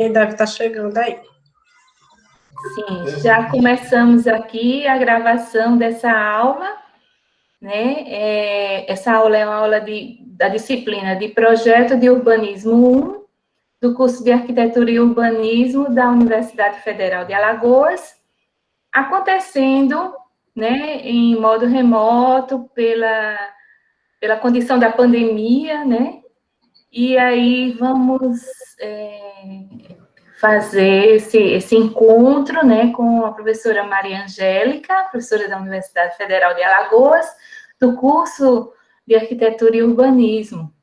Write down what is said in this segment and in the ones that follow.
Ele deve estar chegando aí. Sim, já começamos aqui a gravação dessa aula, né? Essa aula é uma aula da disciplina de Projeto de Urbanismo 1, do curso de Arquitetura e Urbanismo da Universidade Federal de Alagoas, acontecendo, né, em modo remoto pela condição da pandemia, né? E aí vamos fazer esse encontro, né, com a professora Maria Angélica, professora da Universidade Federal de Alagoas, do curso de Arquitetura e Urbanismo.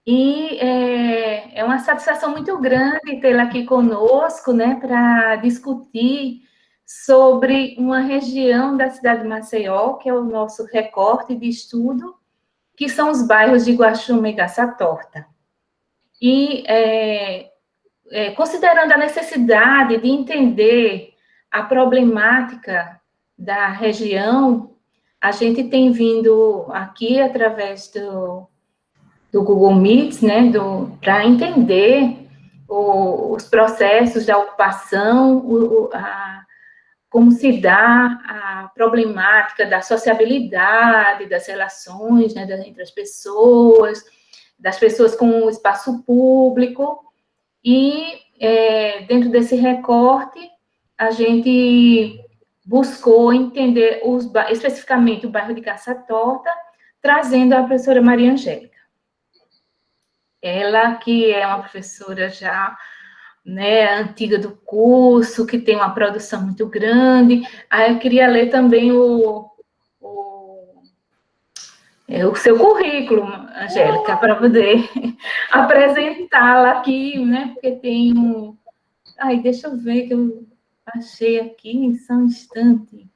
E é uma satisfação muito grande tê-la aqui conosco, né, para discutir sobre uma região da cidade de Maceió, que é o nosso recorte de estudo, que são os bairros de Guaxume e Gaça-Torta. E considerando a necessidade de entender a problemática da região, a gente tem vindo aqui através do Google Meets, né, para entender os processos da ocupação, como se dá a problemática da sociabilidade, das relações, né, entre as pessoas, das pessoas com o espaço público. E, dentro desse recorte, a gente buscou entender especificamente o bairro de Gaça-Torta, trazendo a professora Maria Angélica. Ela que é uma professora já, né, antiga do curso, que tem uma produção muito grande. Aí eu queria ler também o seu currículo, Angélica, para poder apresentá-la aqui, né? Porque tem um. Ai, deixa eu ver que eu achei aqui, só um instante.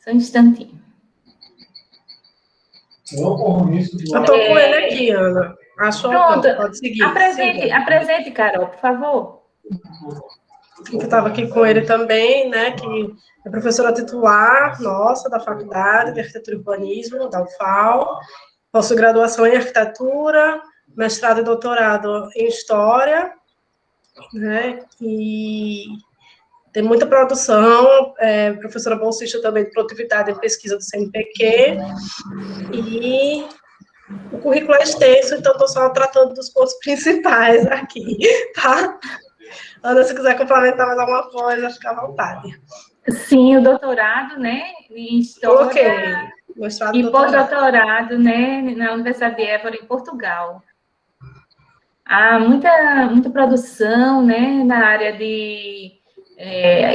Só um instantinho. Eu estou com ele aqui, Ana. Pronto, Pode seguir. apresente, Carol, por favor. Eu estava aqui com ele também, né, que é professora titular nossa da Faculdade de Arquitetura e Urbanismo, da UFAL, pós-graduação em Arquitetura, mestrado e doutorado em História, né, e tem muita produção, professora bolsista também de Produtividade e Pesquisa do CNPq, e o currículo é extenso, então estou só tratando dos pontos principais aqui, tá? Ana, se quiser complementar mais alguma coisa, fica à vontade. Sim, o doutorado, né, em História e pós-doutorado, né, na Universidade de Évora, em Portugal. Há muita produção, né, na área de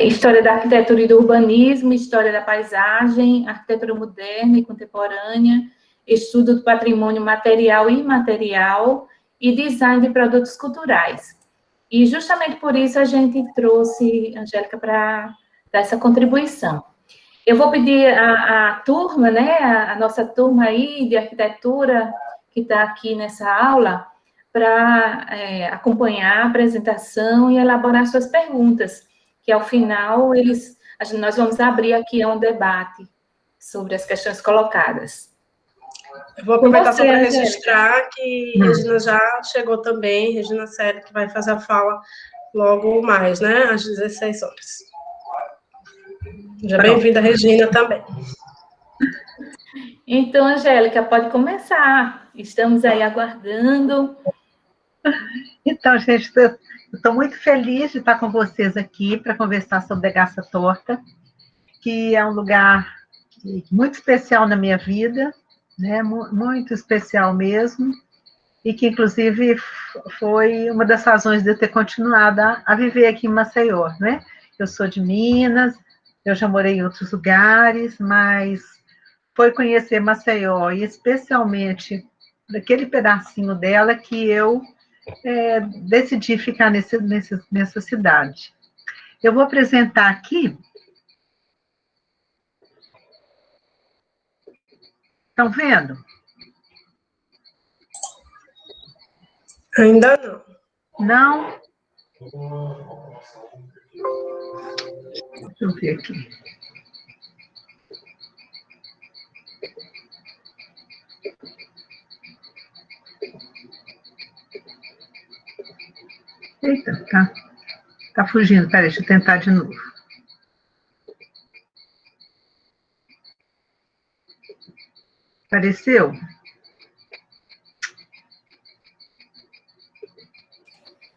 História da Arquitetura e do Urbanismo, História da Paisagem, Arquitetura Moderna e Contemporânea, Estudo do Patrimônio Material e Imaterial e Design de Produtos Culturais. E justamente por isso a gente trouxe a Angélica para dar essa contribuição. Eu vou pedir a turma, né, a nossa turma aí de arquitetura que está aqui nessa aula, para acompanhar a apresentação e elaborar suas perguntas, que ao final nós vamos abrir aqui a um debate sobre as questões colocadas. Eu vou aproveitar só para registrar que Regina já chegou também, Regina Sério, que vai fazer a fala logo mais, né, às 16 horas. Seja bem-vinda, Regina, também. Então, Angélica, pode começar. Estamos aí aguardando. Então, gente, eu estou muito feliz de estar com vocês aqui para conversar sobre a Gaça-Torta, que é um lugar muito especial na minha vida, né? Muito especial mesmo, e que, inclusive, foi uma das razões de eu ter continuado a viver aqui em Maceió, né? Eu sou de Minas, eu já morei em outros lugares, mas foi conhecer Maceió, e especialmente aquele pedacinho dela que eu decidi ficar nessa cidade. Eu vou apresentar aqui. Estão vendo? Ainda não. Não? Deixa eu ver aqui. Eita, tá fugindo. Peraí, deixa eu tentar de novo. Apareceu?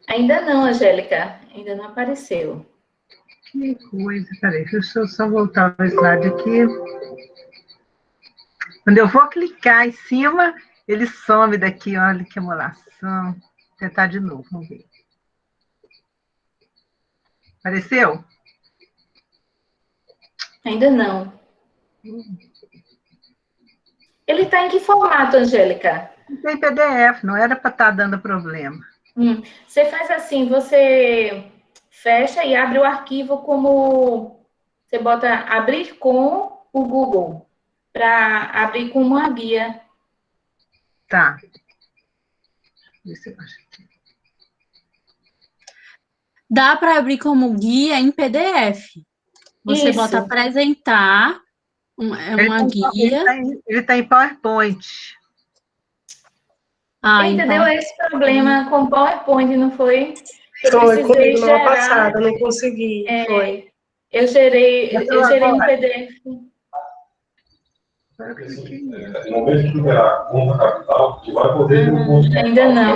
Ainda não, Angélica. Ainda não apareceu. Que coisa. Peraí, deixa eu só voltar o slide aqui. Quando eu vou clicar em cima, ele some daqui. Olha que emulação. Vou tentar de novo, vamos ver. Apareceu? Ainda não. Ele está em que formato, Angélica? Não tem PDF, não era para estar dando problema. Você faz assim, você fecha e abre o arquivo como... Você bota abrir com o Google, para abrir com uma guia. Tá. Deixa eu achar aqui. Dá para abrir como guia em PDF. Você Isso. bota apresentar, uma guia. Ele tá em PowerPoint. Entendeu? Esse problema com PowerPoint, não foi? Foi comigo na passada, não consegui. Foi. Eu gerei um PDF. No momento que liberar a conta capital, que vai poder ter um ponto de Ainda não.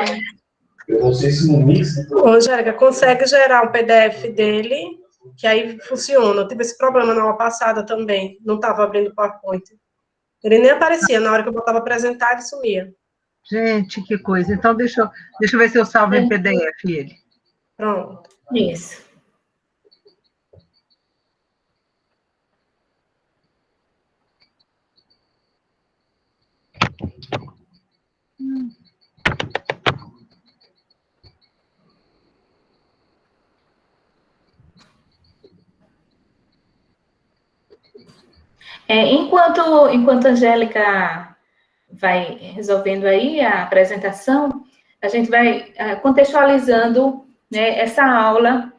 Eu não sei se no mix... Ô, Angélica, consegue gerar um PDF dele, que aí funciona. Eu tive esse problema na aula passada também. Não estava abrindo o PowerPoint. Ele nem aparecia. Na hora que eu botava apresentar, ele sumia. Gente, que coisa. Então, deixa eu ver se eu salvo em PDF ele. Pronto. Isso. Enquanto a Angélica vai resolvendo aí a apresentação, a gente vai contextualizando, né, essa aula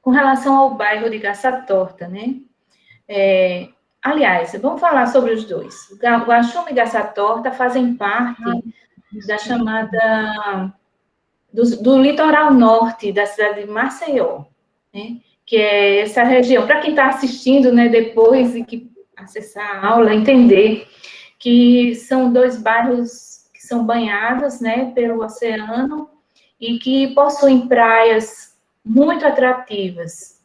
com relação ao bairro de Gaça-Torta, né? Aliás, vamos falar sobre os dois. Guaxuma e Gaça-Torta fazem parte da chamada do litoral norte da cidade de Maceió, né? Que é essa região. Para quem está assistindo, né, depois e que acessar a aula, entender que são dois bairros que são banhados, né, pelo oceano e que possuem praias muito atrativas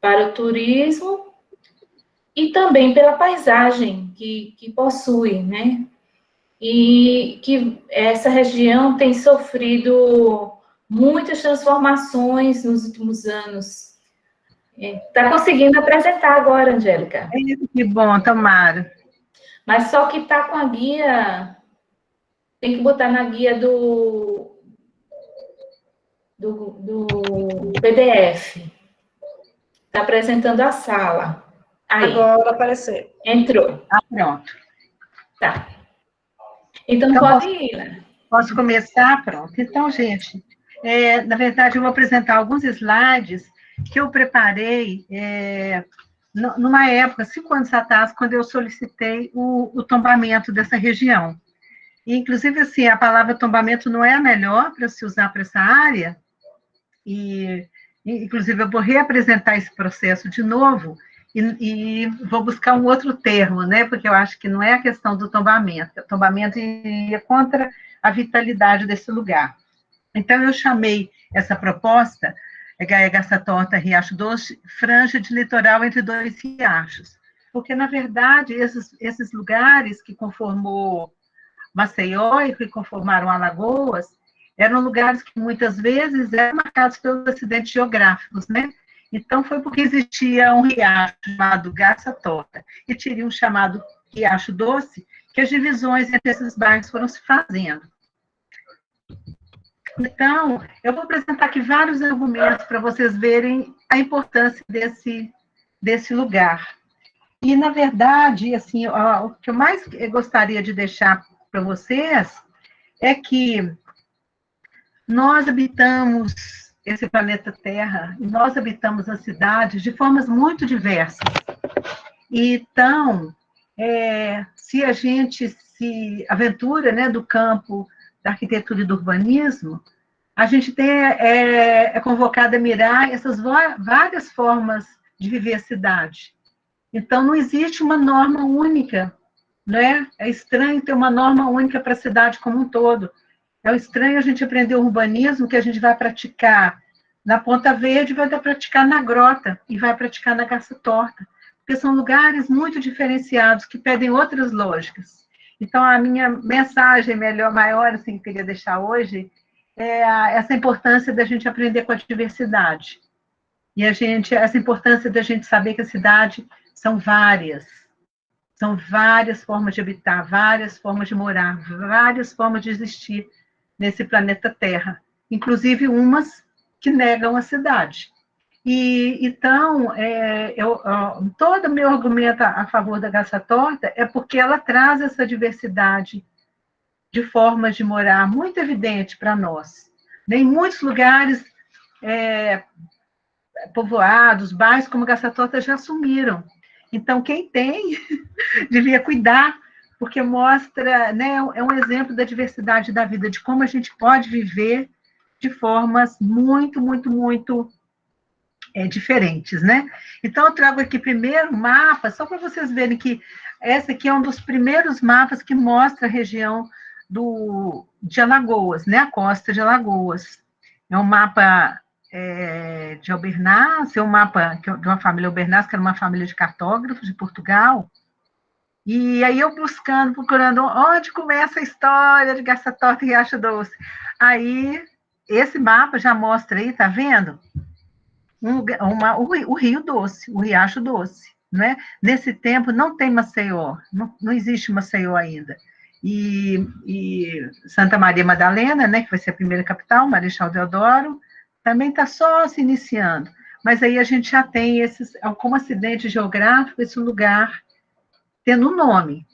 para o turismo e também pela paisagem que possui, né? E que essa região tem sofrido muitas transformações nos últimos anos. Está conseguindo apresentar agora, Angélica. Que bom, tomara. Mas só que está com a guia, tem que botar na guia do PDF. Está apresentando a sala. Aí. Agora apareceu. Entrou. Pronto. Tá. Então pode ir, né? Posso começar? Pronto. Então, gente, na verdade, eu vou apresentar alguns slides que eu preparei numa época, 5 anos atrás, quando eu solicitei o tombamento dessa região. E, inclusive, assim, a palavra tombamento não é a melhor para se usar para essa área, inclusive, eu vou reapresentar esse processo de novo e vou buscar um outro termo, né, porque eu acho que não é a questão do tombamento. O tombamento iria contra a vitalidade desse lugar. Então, eu chamei essa proposta, Gaça-Torta, Riacho Doce, franja de litoral entre dois riachos. Porque, na verdade, esses lugares que conformou Maceió e que conformaram Alagoas, eram lugares que muitas vezes eram marcados pelos acidentes geográficos, né? Então, foi porque existia um riacho chamado Gaça-Torta e teria um chamado Riacho Doce, que as divisões entre esses bairros foram se fazendo. Então, eu vou apresentar aqui vários argumentos para vocês verem a importância desse lugar. E, na verdade, assim, o que eu mais gostaria de deixar para vocês é que nós habitamos esse planeta Terra, e nós habitamos as cidades de formas muito diversas. Então, se a gente se aventura, né, do campo da arquitetura e do urbanismo, a gente é convocado a mirar essas várias formas de viver a cidade. Então, não existe uma norma única, né? É estranho ter uma norma única para a cidade como um todo. É estranho a gente aprender o urbanismo que a gente vai praticar na Ponta Verde, vai praticar na Grota e vai praticar na Garça Torta, porque são lugares muito diferenciados que pedem outras lógicas. Então, a minha mensagem maior assim, que eu queria deixar hoje é essa importância da gente aprender com a diversidade. E essa importância da gente saber que a cidade são várias formas de habitar, várias formas de morar, várias formas de existir nesse planeta Terra, inclusive umas que negam a cidade. Então, todo o meu argumento a favor da Garça Torta é porque ela traz essa diversidade de formas de morar muito evidente para nós. Em muitos lugares povoados, bairros como Garça Torta já sumiram. Então, quem tem devia cuidar, porque mostra, né, é um exemplo da diversidade da vida, de como a gente pode viver de formas muito, muito, muito diferentes, né? Então, eu trago aqui primeiro um mapa, só para vocês verem que esse aqui é um dos primeiros mapas que mostra a região de Alagoas, né? A costa de Alagoas. É um mapa de Albernaz, é um mapa de uma família Albernaz, que era uma família de cartógrafos de Portugal. E aí eu procurando onde começa a história de Garça Torta e Riacho Doce. Aí, esse mapa já mostra aí, tá vendo? O Rio Doce, o Riacho Doce, né? Nesse tempo não tem Maceió, não existe Maceió ainda. E Santa Maria Madalena, né, que vai ser a primeira capital, Marechal Deodoro, também está só se iniciando. Mas aí a gente já tem como acidente geográfico, esse lugar tendo um nome.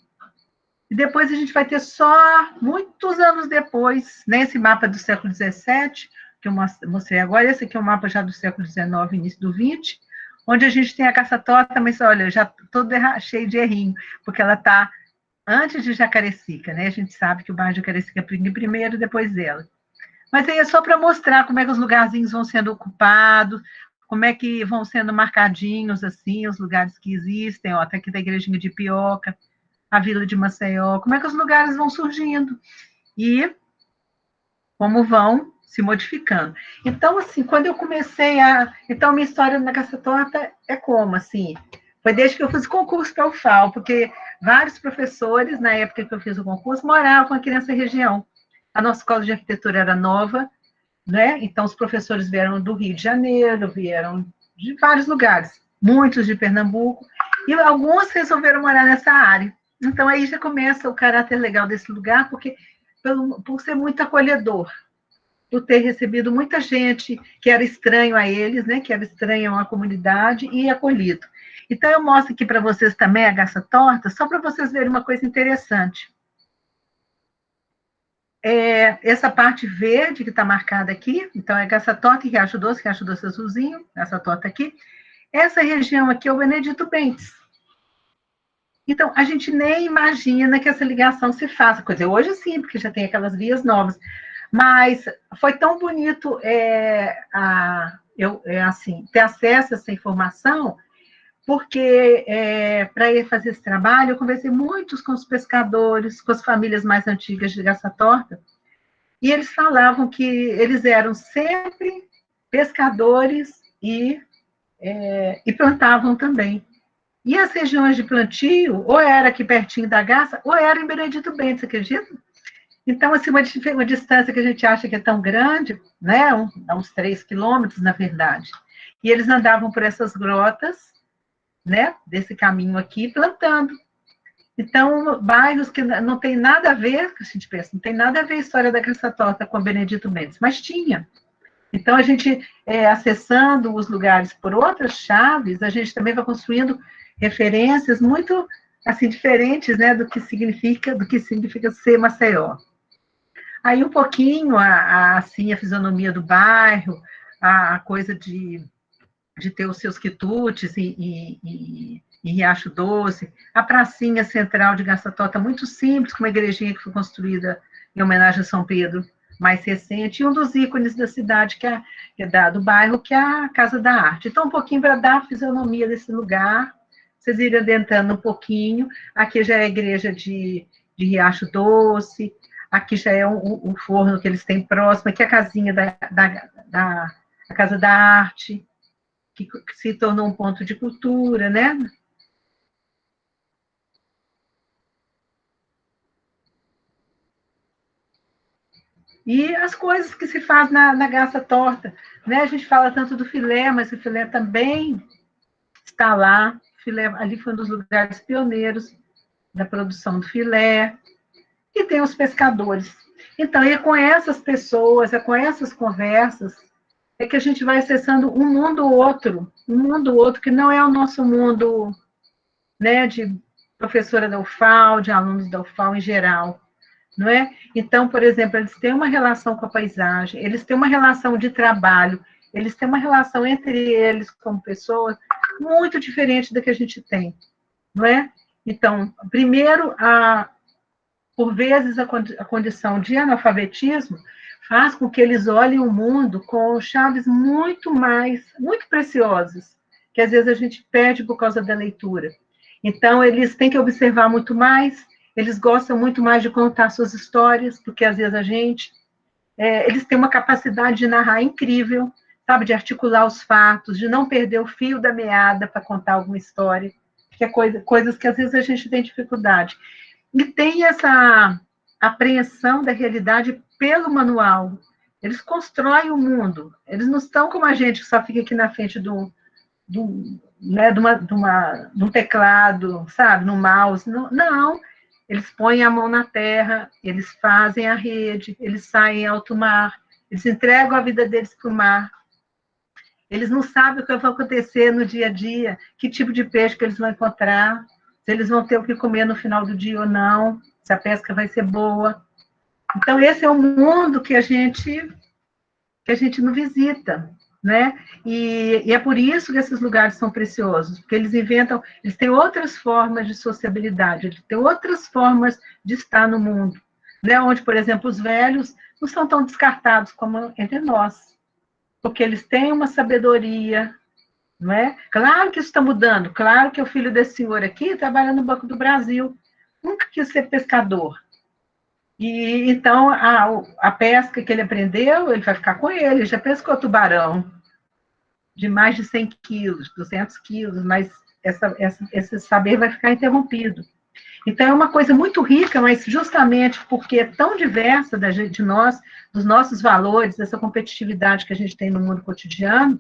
E depois a gente vai ter só, muitos anos depois, nesse mapa do século XVII, que eu mostrei agora, esse aqui é um mapa já do século XIX, início do XX, onde a gente tem a Garça Torta, mas olha, já todo cheio de errinho, porque ela está antes de Jacarecica, né? A gente sabe que o bairro de Jacarecica é primeiro, depois dela. Mas aí é só para mostrar como é que os lugarzinhos vão sendo ocupados, como é que vão sendo marcadinhos, assim, os lugares que existem, ó, tá aqui da Igrejinha de Pioca, a Vila de Maceió, como é que os lugares vão surgindo e como vão se modificando. Então, assim, quando eu comecei Então, minha história na Garça Torta é como, assim, foi desde que eu fiz concurso para a UFAL, porque vários professores, na época que eu fiz o concurso, moravam aqui nessa região. A nossa escola de arquitetura era nova, né? Então, os professores vieram do Rio de Janeiro, vieram de vários lugares, muitos de Pernambuco, e alguns resolveram morar nessa área. Então, aí já começa o caráter legal desse lugar, porque por ser muito acolhedor, por ter recebido muita gente que era estranho a eles, né? Que era estranho à comunidade e acolhido. Então, eu mostro aqui para vocês também a Garça Torta, só para vocês verem uma coisa interessante. Essa parte verde que está marcada aqui, então é Garça Torta e Riacho Doce azulzinho, Garça Torta aqui. Essa região aqui é o Benedito Bentes. Então, a gente nem imagina que essa ligação se faça. Quer dizer, hoje sim, porque já tem aquelas vias novas. Mas foi tão bonito assim, ter acesso a essa informação, porque para ir fazer esse trabalho, eu conversei muito com os pescadores, com as famílias mais antigas de Garça Torta, e eles falavam que eles eram sempre pescadores e plantavam também. E as regiões de plantio, ou era aqui pertinho da Garça, ou era em Benedito Bentes, você acredita? Então, assim, uma distância que a gente acha que é tão grande, né? Uns 3 quilômetros, na verdade. E eles andavam por essas grotas, né, desse caminho aqui, plantando. Então, bairros que não tem nada a ver, a gente pensa, não tem nada a ver a história da Garça Torta com Benedito Bentes, mas tinha. Então, a gente, acessando os lugares por outras chaves, a gente também vai construindo referências muito, assim, diferentes, né, do que significa ser Maceió. Aí, um pouquinho, assim, a fisionomia do bairro, a coisa de ter os seus quitutes e Riacho Doce, a pracinha central de Garça Torta, muito simples, com uma igrejinha que foi construída em homenagem a São Pedro, mais recente, e um dos ícones da cidade, do bairro, que é a Casa da Arte. Então, um pouquinho para dar a fisionomia desse lugar, vocês irem adentrando um pouquinho. Aqui já é a igreja de Riacho Doce, aqui já é um forno que eles têm próximo, aqui é a casinha a Casa da Arte, que se tornou um ponto de cultura, né? E as coisas que se faz na Garça Torta, né? A gente fala tanto do filé, mas o filé também está lá. O filé ali foi um dos lugares pioneiros da produção do filé. E tem os pescadores. Então, é com essas pessoas, é com essas conversas, é que a gente vai acessando um mundo outro que não é o nosso mundo, né, de professora da UFAL, de alunos da UFAL em geral, não é? Então, por exemplo, eles têm uma relação com a paisagem, eles têm uma relação de trabalho, eles têm uma relação entre eles como pessoas muito diferente da que a gente tem, não é? Então, primeiro, por vezes, a condição de analfabetismo faz com que eles olhem o mundo com chaves muito preciosas, que às vezes a gente perde por causa da leitura. Então, eles têm que observar muito mais, eles gostam muito mais de contar suas histórias, porque às vezes eles têm uma capacidade de narrar incrível, sabe, de articular os fatos, de não perder o fio da meada para contar alguma história, que é coisas que às vezes a gente tem dificuldade. E tem essa apreensão da realidade pelo manual. Eles constroem o mundo. Eles não estão como a gente, que só fica aqui na frente de um teclado, sabe, no mouse. Não. Eles põem a mão na terra, eles fazem a rede, eles saem em alto mar, eles entregam a vida deles para o mar. Eles não sabem o que vai acontecer no dia a dia, que tipo de peixe que eles vão encontrar, se eles vão ter o que comer no final do dia ou não, se a pesca vai ser boa. Então, esse é o mundo que a gente não visita, né? E é por isso que esses lugares são preciosos, porque eles têm outras formas de sociabilidade, eles têm outras formas de estar no mundo, né? Onde, por exemplo, os velhos não são tão descartados como entre nós, porque eles têm uma sabedoria, não é? Claro que isso está mudando, claro que o filho desse senhor aqui trabalha no Banco do Brasil, nunca quis ser pescador. E então a pesca que ele aprendeu, ele vai ficar com ele, já pescou tubarão de mais de 100 quilos, 200 quilos, mas esse saber vai ficar interrompido. Então é uma coisa muito rica, mas justamente porque é tão diversa de nós, dos nossos valores, dessa competitividade que a gente tem no mundo cotidiano,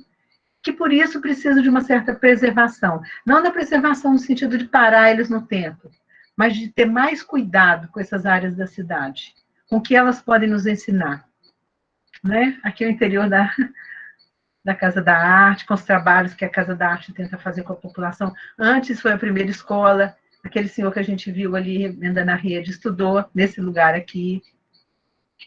que por isso precisa de uma certa preservação. Não da preservação no sentido de parar eles no tempo, mas de ter mais cuidado com essas áreas da cidade, com o que elas podem nos ensinar. Né? Aqui é o interior da Casa da Arte, com os trabalhos que a Casa da Arte tenta fazer com a população. Antes foi a primeira escola, aquele senhor que a gente viu ali, andando na rede, estudou nesse lugar aqui.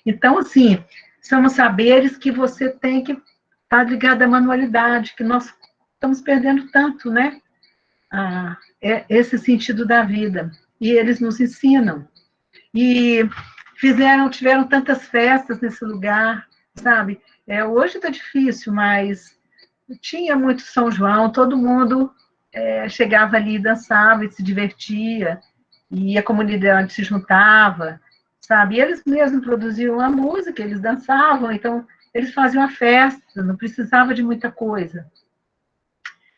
Então, assim, são saberes que você tem que estar ligado à manualidade, que nós estamos perdendo tanto, né? Esse sentido da vida. E eles nos ensinam. E tiveram tantas festas nesse lugar, sabe? Hoje está difícil, mas tinha muito São João, todo mundo chegava ali e dançava e se divertia, e a comunidade se juntava, sabe? E eles mesmos produziam a música, eles dançavam, então eles faziam a festa, não precisava de muita coisa.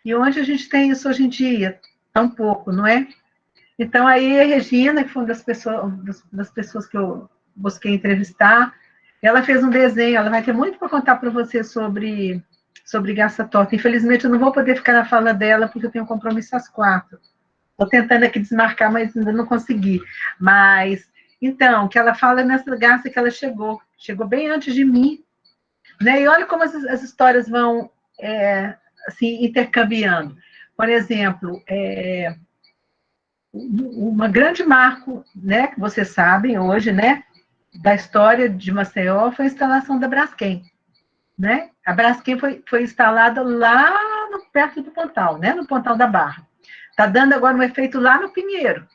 E onde a gente tem isso hoje em dia? Tão pouco, não é? Então, aí a Regina, que foi uma das pessoas que eu busquei entrevistar, ela fez um desenho, ela vai ter muito para contar para você sobre Garça Torta. Infelizmente, eu não vou poder ficar na fala dela, porque eu tenho um compromisso às 4. Estou tentando aqui desmarcar, mas ainda não consegui. Mas, então, que ela fala nessa garça que ela chegou bem antes de mim, né? E olha como as histórias vão assim, intercambiando. Por exemplo, uma grande marco, né, que vocês sabem hoje, né, da história de Maceió foi a instalação da Braskem, né? A Braskem foi instalada lá perto do Pontal, né, no Pontal da Barra. Está dando agora um efeito lá no Pinheiro,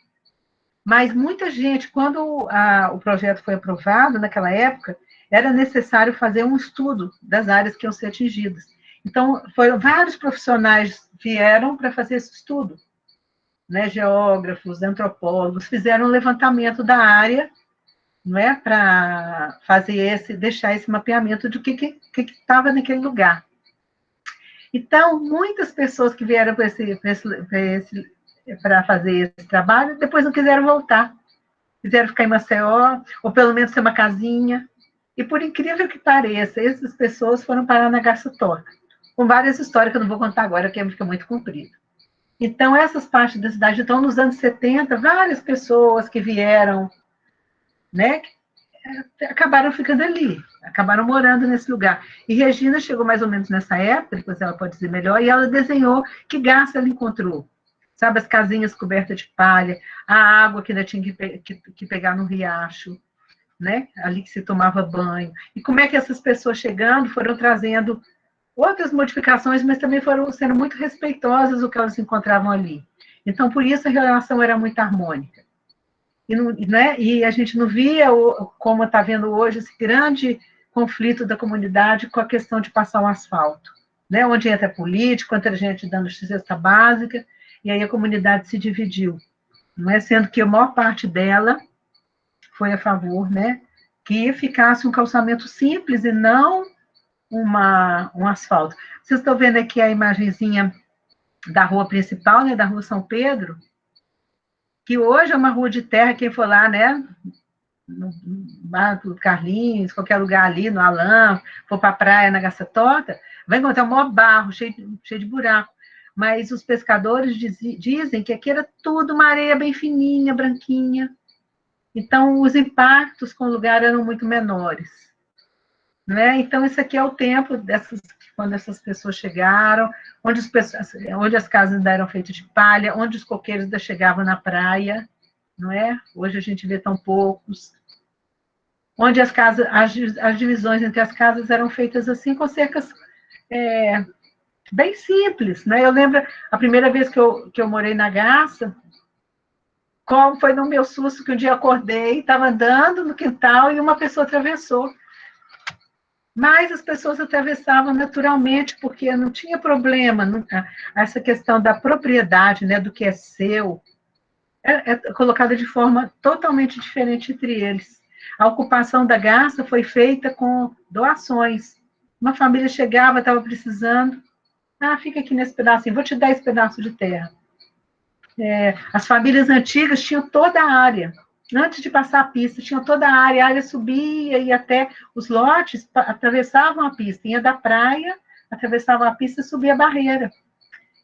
Mas muita gente, quando o projeto foi aprovado, naquela época, era necessário fazer um estudo das áreas que iam ser atingidas. Então, foram vários profissionais vieram para fazer esse estudo, né? Geógrafos, antropólogos, fizeram um levantamento da área, não é, para fazer deixar esse mapeamento de o que estava naquele lugar. Então, muitas pessoas que vieram para fazer esse trabalho, depois não quiseram voltar. Quiseram ficar em Maceió, ou pelo menos ter uma casinha. E, por incrível que pareça, essas pessoas foram parar na Garça Torta, com várias histórias que eu não vou contar agora, porque fica muito comprido. Então, essas partes da cidade, então, nos anos 70, várias pessoas que vieram, né, acabaram ficando ali, acabaram morando nesse lugar. E Regina chegou mais ou menos nessa época, depois ela pode dizer melhor, e ela desenhou que garça ela encontrou. Sabe, as casinhas cobertas de palha, a água que ainda tinha que pegar no riacho, né? Ali que se tomava banho. E como é que essas pessoas chegando foram trazendo outras modificações, mas também foram sendo muito respeitosas do que elas encontravam ali. Então, por isso a relação era muito harmônica. E, né? E a gente não via, como está vendo hoje, esse grande conflito da comunidade com a questão de passar o asfalto, né? Onde entra político, entra gente dando cesta básica, e aí a comunidade se dividiu, não é? Sendo que a maior parte dela foi a favor, né, que ficasse um calçamento simples e não um asfalto. Vocês estão vendo aqui a imagenzinha da rua principal, né, da rua São Pedro, que hoje é uma rua de terra, quem for lá, né, no bar do Carlinhos, qualquer lugar ali, no Alam, for para a praia, na Garça Torta, vai encontrar um maior barro, cheio de buraco. Mas os pescadores dizem que aqui era tudo uma areia bem fininha, branquinha. Então, os impactos com o lugar eram muito menores. Né? Então, isso aqui é o tempo quando essas pessoas chegaram, onde as casas ainda eram feitas de palha, onde os coqueiros ainda chegavam na praia, não é? Hoje a gente vê tão poucos. Onde as divisões entre as casas eram feitas assim, com cercas bem simples. Né? Eu lembro a primeira vez que eu morei na Garça, como foi no meu susto que um dia acordei, estava andando no quintal e uma pessoa atravessou. Mas as pessoas atravessavam naturalmente, porque não tinha problema. Essa questão da propriedade, né, do que é seu, é colocada de forma totalmente diferente entre eles. A ocupação da Garça foi feita com doações. Uma família chegava, estava precisando, fica aqui nesse pedacinho, vou te dar esse pedaço de terra. As famílias antigas tinham toda a área. Antes de passar a pista, tinham toda a área subia e até os lotes atravessavam a pista. Ia da praia, atravessavam a pista e subia a barreira.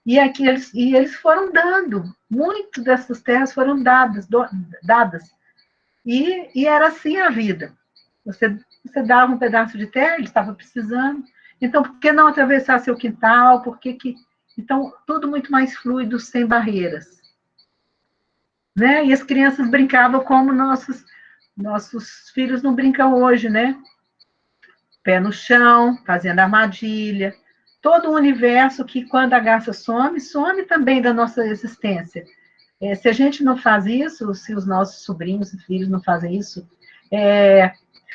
E eles foram dando, muito dessas terras foram dadas. E era assim a vida. Você dava um pedaço de terra, ele estava precisando. Então, por que não atravessar seu quintal? Então, tudo muito mais fluido, sem barreiras. Né? E as crianças brincavam como nossos filhos não brincam hoje, né? Pé no chão, fazendo armadilha. Todo o universo que, quando a garça some também da nossa existência. Se a gente não faz isso, se os nossos sobrinhos e filhos não fazem isso,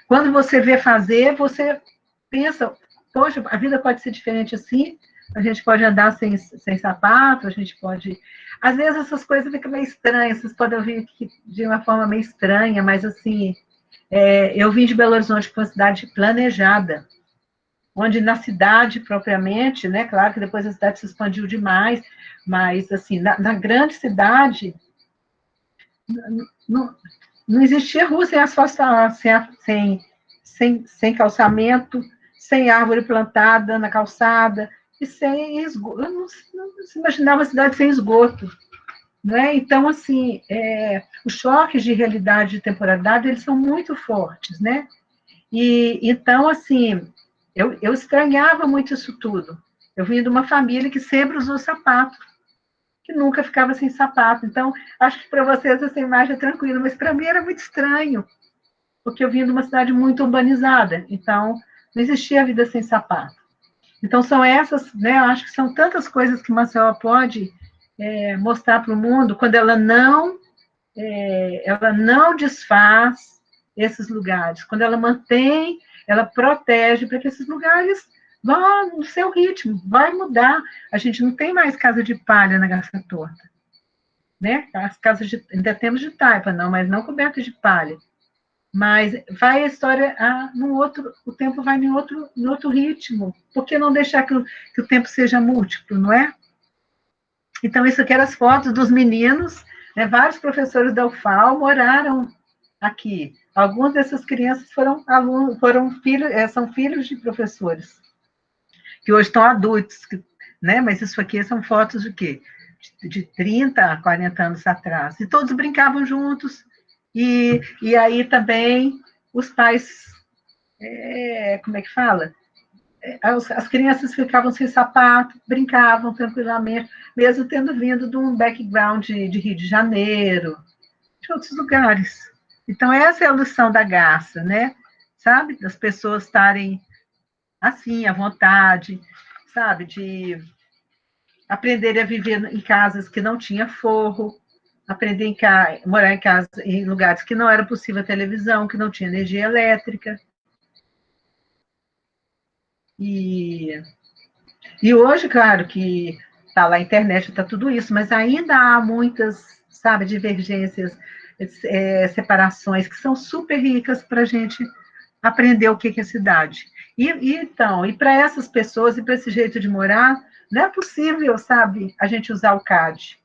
quando você vê fazer, você pensa, poxa, a vida pode ser diferente assim, a gente pode andar sem sapato, a gente pode... Às vezes essas coisas ficam meio estranhas, vocês podem ouvir de uma forma meio estranha, mas assim, eu vim de Belo Horizonte, que é uma cidade planejada, onde na cidade propriamente, né, claro que depois a cidade se expandiu demais, mas assim, na grande cidade, não existia rua sem asfalto, sem calçamento, sem árvore plantada na calçada, e sem esgoto. Eu não se imaginava a cidade sem esgoto. Né? Então, assim, os choques de realidade e temporalidade, eles são muito fortes, né? E, então, assim, eu estranhava muito isso tudo. Eu vim de uma família que sempre usou sapato, que nunca ficava sem sapato. Então, acho que para vocês essa imagem é tranquila, mas para mim era muito estranho, porque eu vim de uma cidade muito urbanizada, então não existia vida sem sapato. Então, são essas, né, eu acho que são tantas coisas que Maceió pode mostrar para o mundo, quando ela não ela não desfaz esses lugares. Quando ela mantém, ela protege para que esses lugares vão no seu ritmo, vai mudar. A gente não tem mais casa de palha na Garça Torta, né? As casas ainda temos de taipa, não, mas não cobertas de palha. Mas vai a história o tempo vai em outro ritmo. Por que não deixar que o tempo seja múltiplo, não é? Então, isso aqui eram as fotos dos meninos, né? Vários professores da UFAL moraram aqui. Algumas dessas crianças são filhos de professores, que hoje estão adultos, né? Mas isso aqui são fotos de quê? De 30 a 40 anos atrás. E todos brincavam juntos. E aí também os pais, como é que fala? As crianças ficavam sem sapato, brincavam tranquilamente, mesmo tendo vindo de um background de Rio de Janeiro, de outros lugares. Então, essa é a lição da Garça, né? Sabe? Das pessoas estarem assim, à vontade, sabe? De aprender a viver em casas que não tinha forro, aprender morar em lugares que não era possível a televisão, que não tinha energia elétrica. E hoje, claro, que está lá a internet, está tudo isso, mas ainda há muitas, sabe, divergências, separações, que são super ricas para a gente aprender o que é cidade. Então, para essas pessoas e para esse jeito de morar, não é possível, sabe, a gente usar o CAD.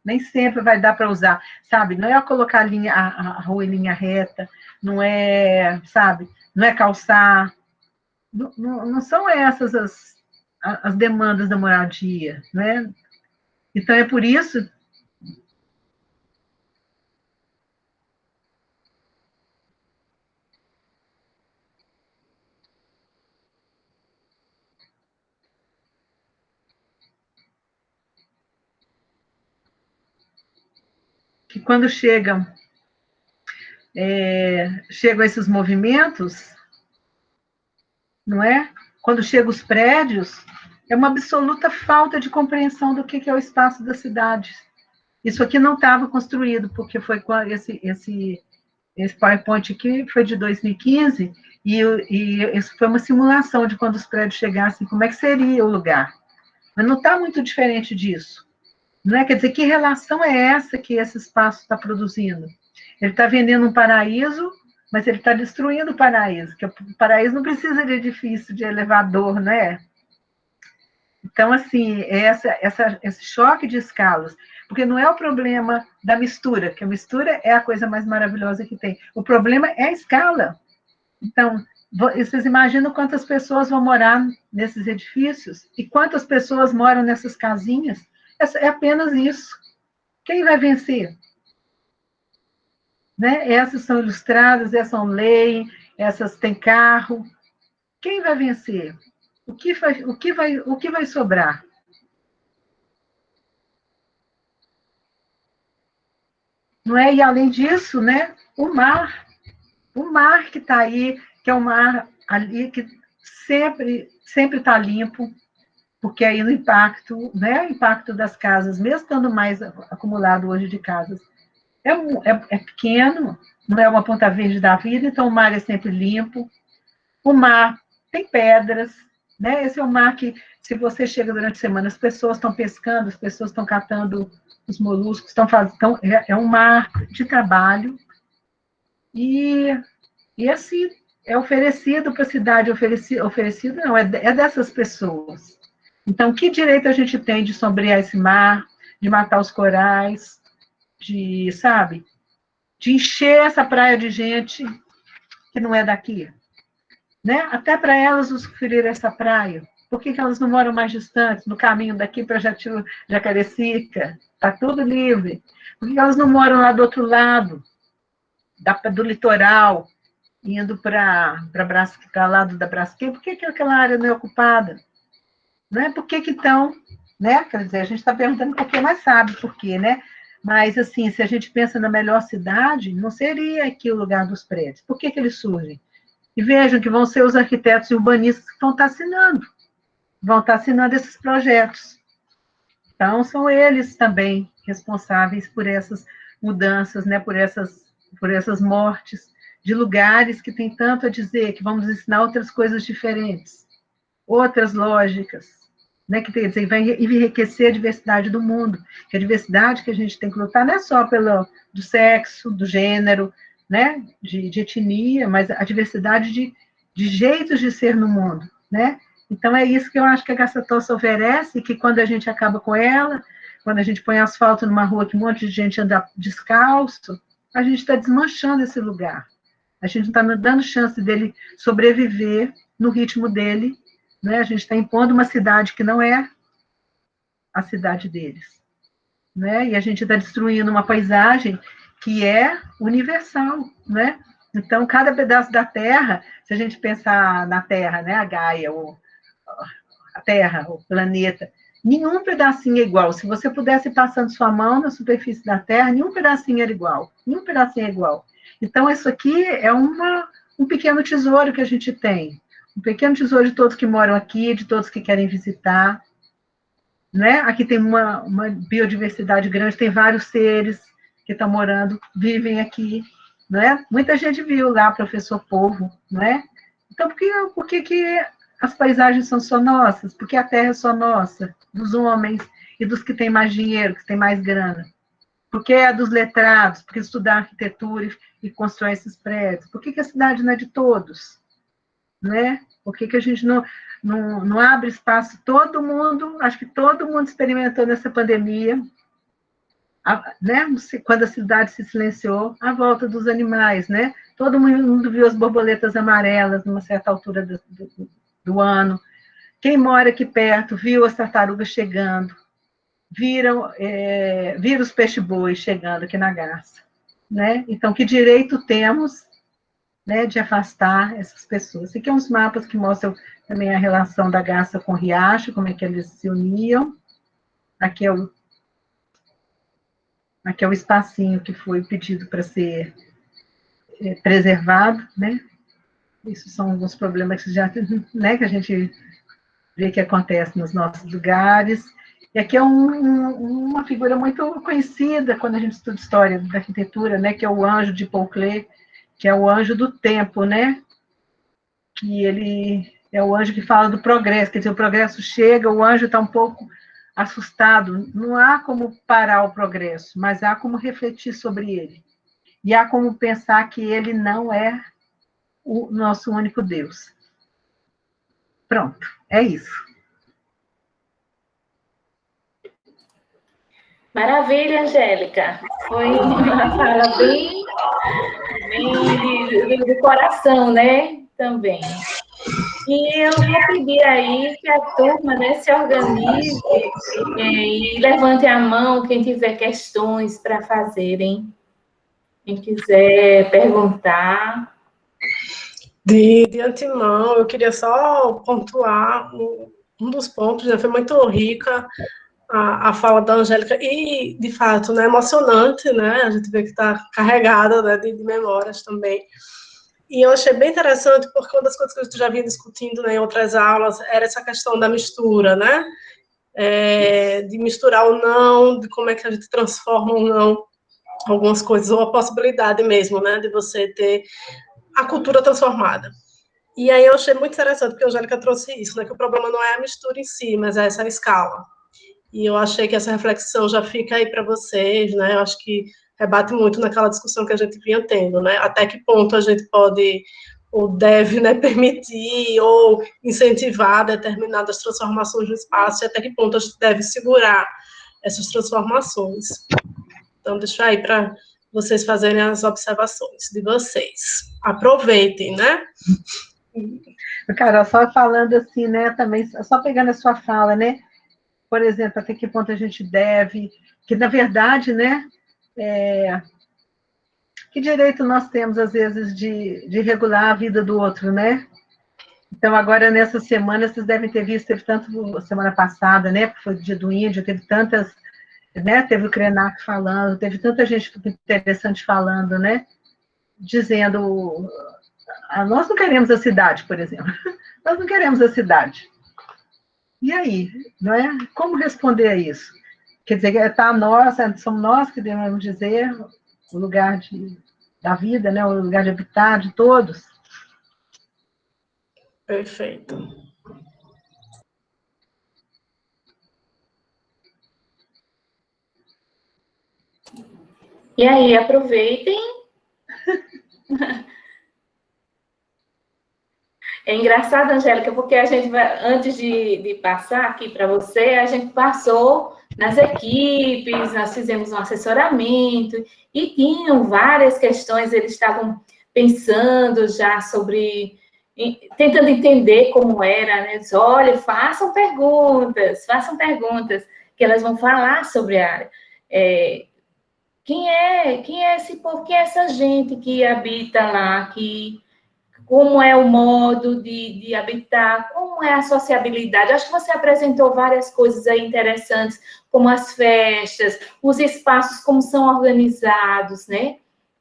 Nem sempre vai dar para usar, sabe? Não é colocar a rua em linha reta, não é, sabe? Não é calçar. Não são essas as demandas da moradia, né? Então, é por isso que quando chegam esses movimentos, não é? Quando chegam os prédios, é uma absoluta falta de compreensão do que é o espaço da cidade. Isso aqui não estava construído, porque foi com esse PowerPoint aqui foi de 2015, e isso foi uma simulação de quando os prédios chegassem, como é que seria o lugar. Mas não está muito diferente disso. Não é? Quer dizer, que relação é essa que esse espaço está produzindo? Ele está vendendo um paraíso, mas ele está destruindo o paraíso, porque o paraíso não precisa de edifício, de elevador, não é? Então, assim, esse choque de escalas, porque não é o problema da mistura, que a mistura é a coisa mais maravilhosa que tem. O problema é a escala. Então, vocês imaginam quantas pessoas vão morar nesses edifícios e quantas pessoas moram nessas casinhas? É apenas isso. Quem vai vencer? Né? Essas são ilustradas, essas são lei, essas têm carro. Quem vai vencer? O que vai sobrar? Não é? E além disso, né? O mar que está aí, que é um mar ali que sempre está limpo, porque aí no impacto, né? O impacto das casas, mesmo estando mais acumulado hoje de casas, é pequeno, não é uma ponta verde da vida, então o mar é sempre limpo. O mar tem pedras, né? Esse é um mar que, se você chega durante a semana, as pessoas estão pescando, as pessoas estão catando os moluscos, é um mar de trabalho, e assim, é oferecido para a cidade, oferecido não, é dessas pessoas. Então, que direito a gente tem de sombrear esse mar, de matar os corais, sabe, de encher essa praia de gente que não é daqui, né? Até para elas usufruir essa praia. Por que elas não moram mais distantes, no caminho daqui para Jacarecica? Está tudo livre. Por que elas não moram lá do outro lado, do litoral, indo para lá da Braskem? Por que aquela área não é ocupada? Não é? Por que estão, né? Quer dizer, a gente está perguntando por quê, mas sabe por quê, né? Mas, assim, se a gente pensa na melhor cidade, não seria aqui o lugar dos prédios. Por que eles surgem? E vejam que vão ser os arquitetos e urbanistas que vão estar assinando esses projetos. Então, são eles também responsáveis por essas mudanças, né, por essas mortes, de lugares que tem tanto a dizer, que vamos ensinar outras coisas diferentes, outras lógicas, né, que tem, vai enriquecer a diversidade do mundo, que a diversidade que a gente tem que lutar não é só do sexo, do gênero, né, de etnia, mas a diversidade de jeitos de ser no mundo, né? Então é isso que eu acho que a Gasta Tossa oferece, que quando a gente acaba com ela, quando a gente põe asfalto numa rua que um monte de gente anda descalço, a gente está desmanchando esse lugar. A gente não está dando chance dele sobreviver no ritmo dele, né? A gente está impondo uma cidade que não é a cidade deles, né? E a gente está destruindo uma paisagem que é universal, né? Então, cada pedaço da Terra, se a gente pensar na Terra, né, a Gaia, a Terra, o planeta, nenhum pedacinho é igual. Se você pudesse ir passando sua mão na superfície da Terra, nenhum pedacinho era igual. Nenhum pedacinho é igual. Então, isso aqui é um pequeno tesouro que a gente tem. Um pequeno tesouro de todos que moram aqui, de todos que querem visitar. Né? Aqui tem uma biodiversidade grande, tem vários seres que estão morando, vivem aqui. Né? Muita gente viu lá, professor Povo. Né? Então, por que as paisagens são só nossas? Porque a terra é só nossa, dos homens e dos que têm mais dinheiro, que têm mais grana. Porque é dos letrados, porque estudar arquitetura e constrói esses prédios. Por que a cidade não é de todos? Né? Por que a gente não abre espaço? Todo mundo, acho que todo mundo experimentou nessa pandemia, né? Quando a cidade se silenciou, a volta dos animais, né? Todo mundo viu as borboletas amarelas numa certa altura do ano. Quem mora aqui perto viu as tartarugas chegando, viram os peixe-boi chegando aqui na Garça. Né? Então, que direito temos, né, de afastar essas pessoas? Aqui são uns mapas que mostram também a relação da Garça com o Riacho, como é que eles se uniam. Aqui é o espacinho que foi pedido para ser preservado, né? Isso são alguns problemas que né, que a gente vê que acontece nos nossos lugares. E aqui é uma figura muito conhecida quando a gente estuda história da arquitetura, né, que é o anjo de Paul Klee, que é o anjo do tempo, né? Que ele é o anjo que fala do progresso, quer dizer, o progresso chega, o anjo está um pouco assustado. Não há como parar o progresso, mas há como refletir sobre ele. E há como pensar que ele não é o nosso único Deus. Pronto, é isso. Maravilha, Angélica. Foi uma fala bem do coração, né? Também. E eu vou pedir aí que a turma, né, se organize e levante a mão quem tiver questões para fazerem. Quem quiser perguntar. De antemão, eu queria só pontuar um dos pontos, né? Foi muito rica a fala da Angélica, e, de fato, né, emocionante, né? A gente vê que está carregada, né, de memórias também. E eu achei bem interessante, porque uma das coisas que a gente já vinha discutindo, né, em outras aulas era essa questão da mistura, né? De misturar ou não, de como é que a gente transforma ou não algumas coisas, ou a possibilidade mesmo, né, de você ter a cultura transformada. E aí eu achei muito interessante, porque a Angélica trouxe isso, né, que o problema não é a mistura em si, mas é essa escala. E eu achei que essa reflexão já fica aí para vocês, né? Eu acho que rebate muito naquela discussão que a gente vinha tendo, né? Até que ponto a gente pode ou deve, né, permitir ou incentivar determinadas transformações no espaço, e até que ponto a gente deve segurar essas transformações. Então, deixa aí para vocês fazerem as observações de vocês. Aproveitem, né? Carol, só falando assim, né, também, só pegando a sua fala, né? Por exemplo, até que ponto a gente deve, que na verdade, né, que direito nós temos, às vezes, de regular a vida do outro, né? Então, agora, nessa semana, vocês devem ter visto, teve tanto, semana passada, né, porque foi o dia do índio, teve tantas, né, teve o Krenak falando, teve tanta gente interessante falando, né, dizendo, nós não queremos a cidade, por exemplo, nós não queremos a cidade. E aí, não é? Como responder a isso? quer dizer, somos nós que devemos dizer o lugar da vida, né? O lugar de habitar de todos. Perfeito. E aí, aproveitem. É engraçado, Angélica, porque a gente vai, antes de passar aqui para você, a gente passou nas equipes, nós fizemos um assessoramento e tinham várias questões, eles estavam pensando já sobre, tentando entender como era, né? Eles, olha, façam perguntas, que elas vão falar sobre a área. Quem é esse povo, quem é essa gente que habita lá, como é o modo de habitar, como é a sociabilidade. Acho que você apresentou várias coisas aí interessantes, como as festas, os espaços, como são organizados, né?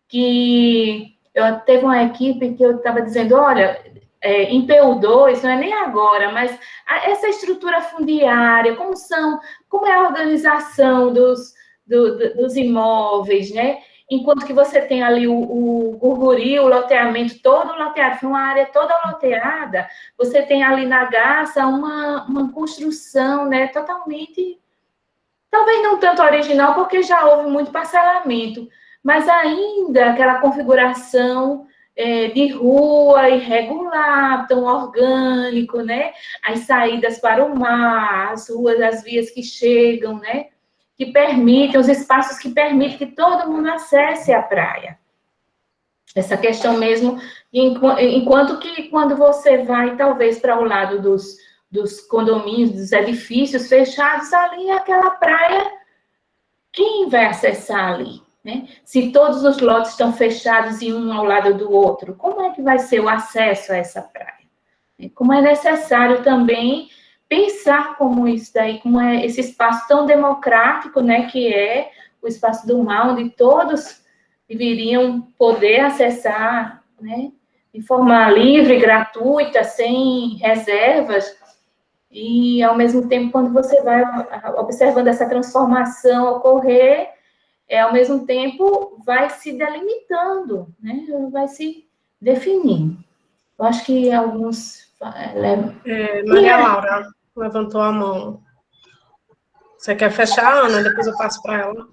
Que eu teve uma equipe que eu estava dizendo, olha, em PU2, não é nem agora, mas essa estrutura fundiária, como é a organização dos imóveis, né? Enquanto que você tem ali o Gurguri, o loteamento todo loteado, foi uma área toda loteada, você tem ali na Garça uma construção, né, totalmente, talvez não tanto original, porque já houve muito parcelamento, mas ainda aquela configuração de rua irregular, tão orgânico, né? As saídas para o mar, as ruas, as vias que chegam, né? Que permitem, os espaços que permitem que todo mundo acesse a praia. Essa questão mesmo, enquanto que quando você vai, talvez, para o lado dos condomínios, dos edifícios fechados, ali é aquela praia, quem vai acessar ali? Né? Se todos os lotes estão fechados e um ao lado do outro, como é que vai ser o acesso a essa praia? Como é necessário também pensar como isso daí, como é esse espaço tão democrático, né, que é o espaço do mar, onde todos deveriam poder acessar, né, de forma livre, gratuita, sem reservas, e, ao mesmo tempo, quando você vai observando essa transformação ocorrer, ao mesmo tempo, vai se delimitando, né, vai se definindo. Eu acho que alguns... Maria Laura levantou a mão. Você quer fechar, Ana? Depois eu passo para ela.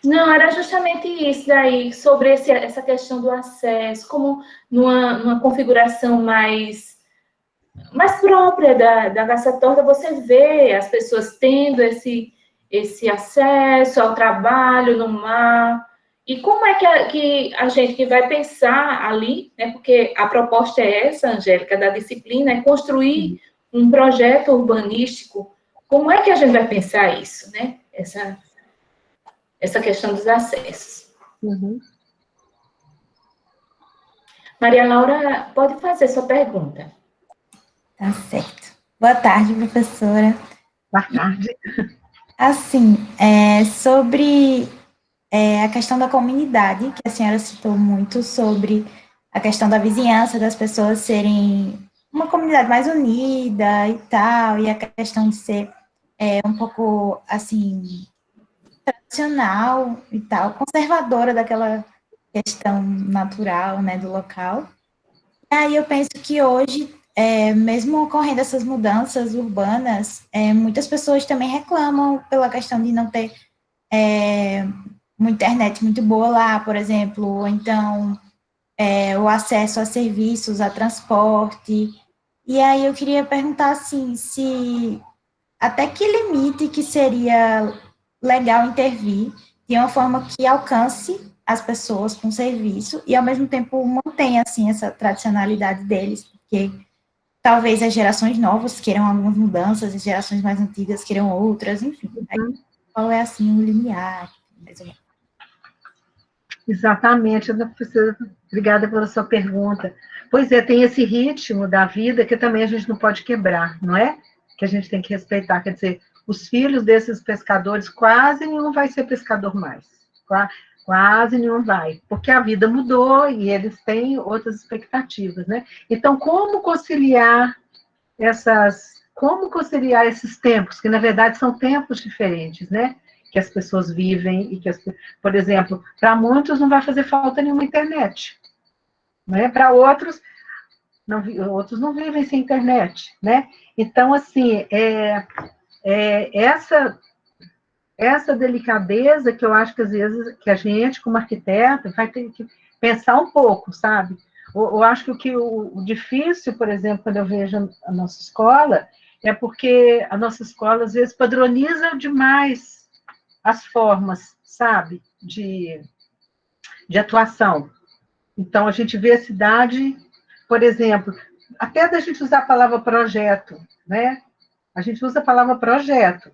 Não, era justamente isso daí, sobre essa questão do acesso, como numa configuração mais própria da Garça Torta, você vê as pessoas tendo esse acesso ao trabalho no mar. E como é que a gente que vai pensar ali, né, porque a proposta é essa, Angélica, da disciplina, é construir um projeto urbanístico, como é que a gente vai pensar isso, né? Essa questão dos acessos. Uhum. Maria Laura, pode fazer sua pergunta. Tá certo. Boa tarde, professora. Boa tarde. Assim, sobre a questão da comunidade, que a senhora citou muito sobre a questão da vizinhança, das pessoas serem uma comunidade mais unida e tal, e a questão de ser um pouco, assim, tradicional e tal, conservadora daquela questão natural, né, do local. E aí eu penso que hoje, mesmo ocorrendo essas mudanças urbanas, muitas pessoas também reclamam pela questão de não ter uma internet muito boa lá, por exemplo, ou então o acesso a serviços, a transporte. E aí eu queria perguntar, assim, se até que limite que seria legal intervir de uma forma que alcance as pessoas com serviço e, ao mesmo tempo, mantenha, assim, essa tradicionalidade deles, porque talvez as gerações novas queiram algumas mudanças, as gerações mais antigas queiram outras, enfim. Aí, qual é, assim, o limiar, mais ou menos? Exatamente, professora, obrigada pela sua pergunta. Pois é, tem esse ritmo da vida que também a gente não pode quebrar, não é? Que a gente tem que respeitar, quer dizer, os filhos desses pescadores, quase nenhum vai ser pescador mais, quase nenhum vai, porque a vida mudou e eles têm outras expectativas, né? Então, como conciliar esses tempos, que na verdade são tempos diferentes, né? que as pessoas vivem, e que, por exemplo, para muitos não vai fazer falta nenhuma internet, né? Para outros, outros não vivem sem internet, né? Então, assim, essa delicadeza que eu acho que, às vezes, que a gente, como arquiteto, vai ter que pensar um pouco, sabe? Eu acho que o difícil, por exemplo, quando eu vejo a nossa escola, é porque a nossa escola, às vezes, padroniza demais as formas, sabe, de atuação. Então, a gente vê a cidade, por exemplo, até da gente usar a palavra projeto, né? A gente usa a palavra projeto.